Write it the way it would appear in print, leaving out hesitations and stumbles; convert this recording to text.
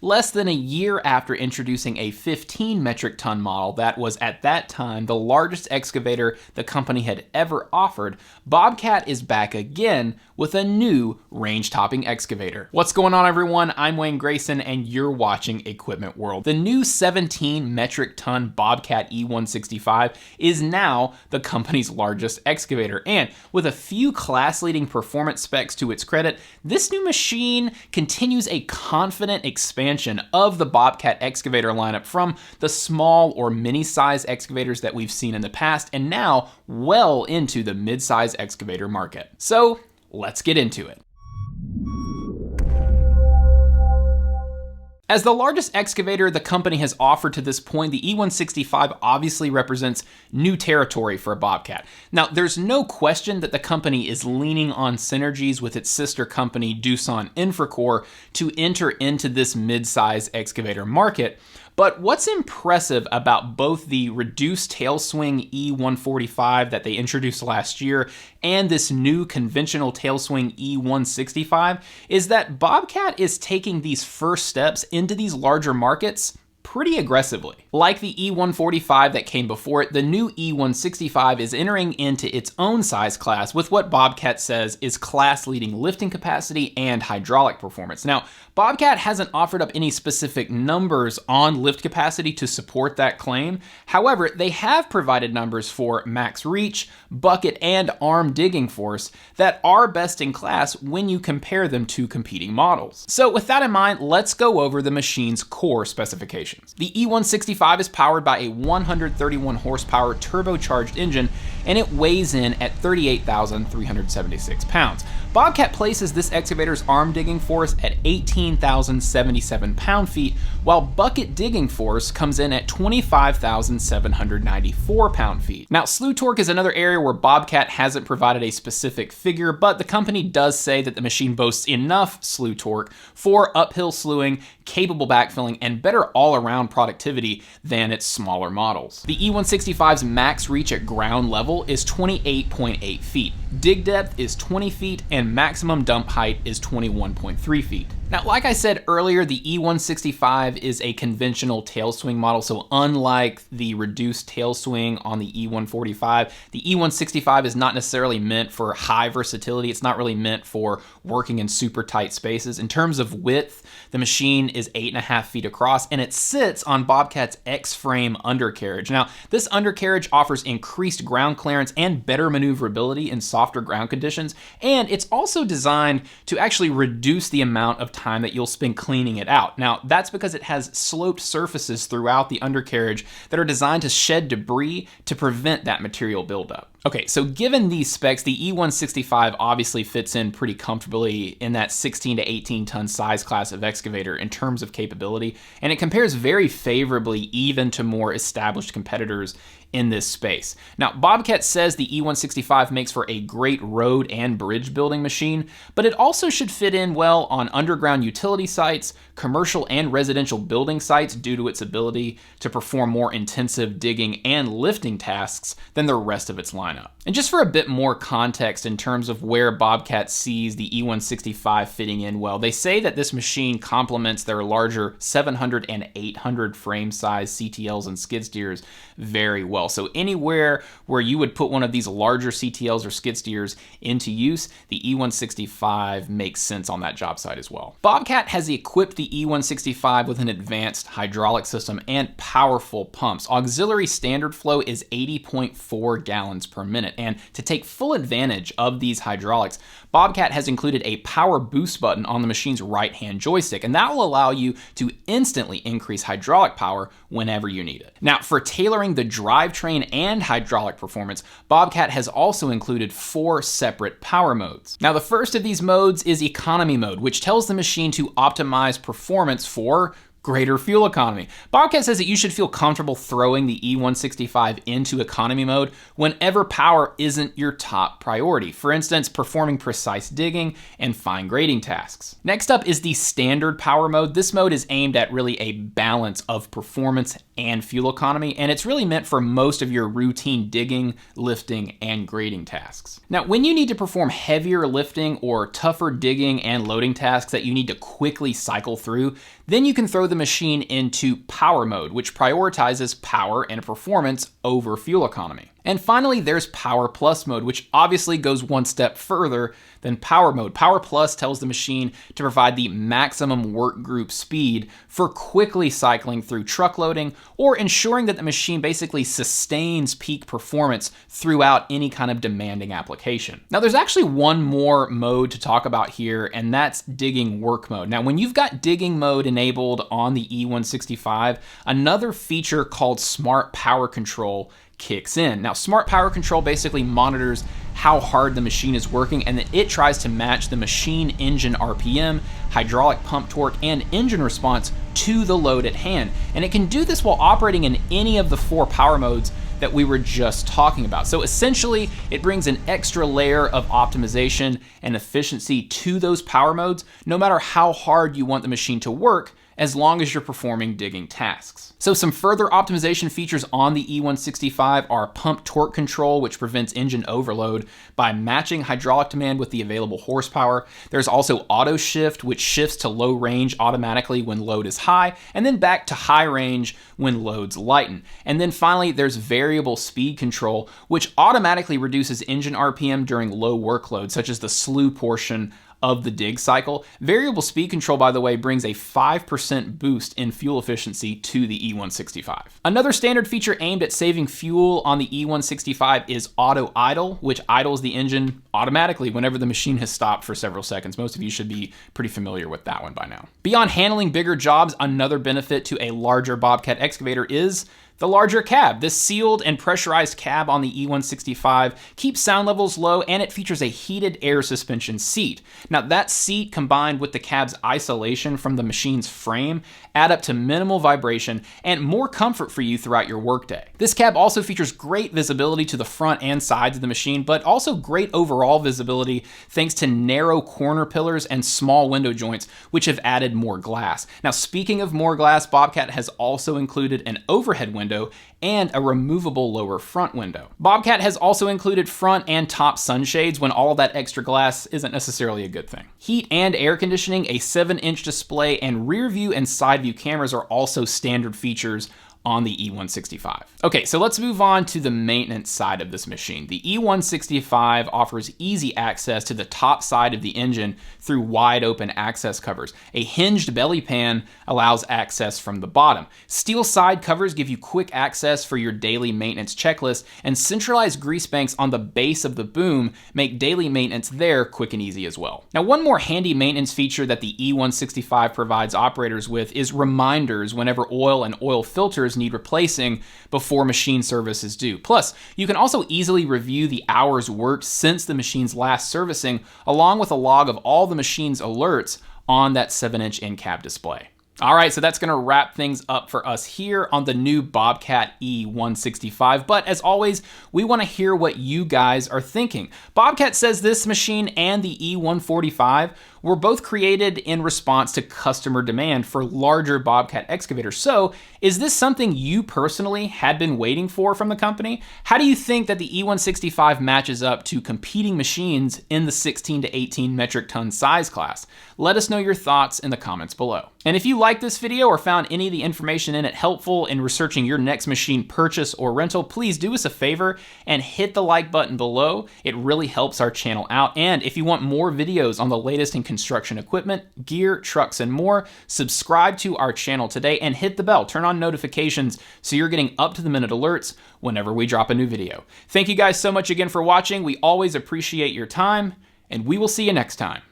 Less than a year after introducing a 15 metric ton model that was at that time the largest excavator the company had ever offered, Bobcat is back again with a new range-topping excavator. What's going on, everyone? I'm Wayne Grayson and you're watching Equipment World. The new 17 metric ton Bobcat E165 is now the company's largest excavator, and with a few class-leading performance specs to its credit, this new machine continues a confident expansion of the Bobcat excavator lineup from the small or mini-size excavators that we've seen in the past, and now well into the mid-size excavator market. So let's get into it. As the largest excavator the company has offered to this point, the E165 obviously represents new territory for a Bobcat. Now, there's no question that the company is leaning on synergies with its sister company, Doosan Infracore, to enter into this mid-size excavator market. But what's impressive about both the reduced tail swing E145 that they introduced last year and this new conventional tail swing E165 is that Bobcat is taking these first steps into these larger markets pretty aggressively. Like the E145 that came before it, the new E165 is entering into its own size class with what Bobcat says is class-leading lifting capacity and hydraulic performance. Now, Bobcat hasn't offered up any specific numbers on lift capacity to support that claim. However, they have provided numbers for max reach, bucket, and arm digging force that are best in class when you compare them to competing models. So with that in mind, let's go over the machine's core specifications. The E165 is powered by a 131 horsepower turbocharged engine, and it weighs in at 38,376 pounds. Bobcat places this excavator's arm digging force at 18,077 pound-feet, while bucket digging force comes in at 25,794 pound-feet. Now, Slew Torque is another area where Bobcat hasn't provided a specific figure, but the company does say that the machine boasts enough slew torque for uphill slewing, capable backfilling, and better all-around productivity than its smaller models. The E165's max reach at ground level is 28.8 feet. Dig depth is 20 feet, and maximum dump height is 21.3 feet. Now, like I said earlier, the E165 is a conventional tail swing model, so unlike the reduced tail swing on the E145, the E165 is not necessarily meant for high versatility. It's not really meant for working in super tight spaces. In terms of width, the machine is 8.5 feet across, and it sits on Bobcat's X-frame undercarriage. Now, this undercarriage offers increased ground clearance and better maneuverability in softer ground conditions, and it's also designed to actually reduce the amount of time that you'll spend cleaning it out. Now, that's because it has sloped surfaces throughout the undercarriage that are designed to shed debris to prevent that material buildup. Okay, so given these specs, the E165 obviously fits in pretty comfortably in that 16 to 18 ton size class of excavator in terms of capability, and it compares very favorably even to more established competitors in this space. Now, Bobcat says the E165 makes for a great road and bridge building machine, but it also should fit in well on underground utility sites, commercial and residential building sites due to its ability to perform more intensive digging and lifting tasks than the rest of its lineup. And just for a bit more context in terms of where Bobcat sees the E165 fitting in well, they say that this machine complements their larger 700 and 800 frame size CTLs and skid steers very well. So anywhere where you would put one of these larger CTLs or skid steers into use, the E165 makes sense on that job site as well. Bobcat has equipped the E165 with an advanced hydraulic system and powerful pumps. Auxiliary standard flow is 80.4 gallons per minute, and to take full advantage of these hydraulics, Bobcat has included a power boost button on the machine's right-hand joystick, and that will allow you to instantly increase hydraulic power whenever you need it. Now, for tailoring the drivetrain and hydraulic performance, Bobcat has also included 4 separate power modes. Now, the first of these modes is economy mode, which tells the machine to optimize performance for greater fuel economy. Bobcat says that you should feel comfortable throwing the E165 into economy mode whenever power isn't your top priority. For instance, performing precise digging and fine grading tasks. Next up is the standard power mode. This mode is aimed at really a balance of performance and fuel economy, and it's really meant for most of your routine digging, lifting, and grading tasks. Now, when you need to perform heavier lifting or tougher digging and loading tasks that you need to quickly cycle through, Then you can throw the machine into power mode, which prioritizes power and performance over fuel economy. And finally, there's Power Plus mode, which obviously goes one step further than Power mode. Power Plus tells the machine to provide the maximum work group speed for quickly cycling through truck loading or ensuring that the machine basically sustains peak performance throughout any kind of demanding application. Now, there's actually one more mode to talk about here, and that's digging work mode. Now, when you've got digging mode enabled on the E165, another feature called Smart Power Control kicks in. Now, Smart Power Control basically monitors how hard the machine is working, and then it tries to match the machine engine RPM, hydraulic pump torque, and engine response to the load at hand. And it can do this while operating in any of the 4 power modes that we were just talking about. So essentially, it brings an extra layer of optimization and efficiency to those power modes, no matter how hard you want the machine to work, as long as you're performing digging tasks. So some further optimization features on the E165 are pump torque control, which prevents engine overload by matching hydraulic demand with the available horsepower. There's also auto shift, which shifts to low range automatically when load is high, and then back to high range when loads lighten. And then finally, there's variable speed control, which automatically reduces engine RPM during low workload, such as the slew portion of the dig cycle. Variable speed control, by the way, brings a 5% boost in fuel efficiency to the E165. Another standard feature aimed at saving fuel on the E165 is auto idle, which idles the engine automatically whenever the machine has stopped for several seconds. Most of you should be pretty familiar with that one by now. Beyond handling bigger jobs, another benefit to a larger Bobcat excavator is the larger cab. This sealed and pressurized cab on the E165 keeps sound levels low, and it features a heated air suspension seat. Now, that seat combined with the cab's isolation from the machine's frame add up to minimal vibration and more comfort for you throughout your workday. This cab also features great visibility to the front and sides of the machine, but also great overall visibility thanks to narrow corner pillars and small window joints, which have added more glass. Now, speaking of more glass, Bobcat has also included an overhead window and a removable lower front window. Bobcat has also included front and top sunshades when all that extra glass isn't necessarily a good thing. Heat and air conditioning, a 7-inch display, and rear view and side view cameras are also standard features on the E165. Okay, so let's move on to the maintenance side of this machine. The E165 offers easy access to the top side of the engine through wide open access covers. A hinged belly pan allows access from the bottom. Steel side covers give you quick access for your daily maintenance checklist, and centralized grease banks on the base of the boom make daily maintenance there quick and easy as well. Now, one more handy maintenance feature that the E165 provides operators with is reminders whenever oil and oil filters need replacing before machine service is due. Plus, you can also easily review the hours worked since the machine's last servicing, along with a log of all the machine's alerts on that 7-inch in-cab display. All right, so that's gonna wrap things up for us here on the new Bobcat E165. But as always, we wanna hear what you guys are thinking. Bobcat says this machine and the E145 were both created in response to customer demand for larger Bobcat excavators. So is this something you personally had been waiting for from the company? How do you think that the E165 matches up to competing machines in the 16 to 18 metric ton size class? Let us know your thoughts in the comments below. And if you liked this video or found any of the information in it helpful in researching your next machine purchase or rental, please do us a favor and hit the like button below. It really helps our channel out. And if you want more videos on the latest in construction equipment, gear, trucks, and more, subscribe to our channel today and hit the bell. Turn on notifications so you're getting up-to-the-minute alerts whenever we drop a new video. Thank you guys so much again for watching. We always appreciate your time, and we will see you next time.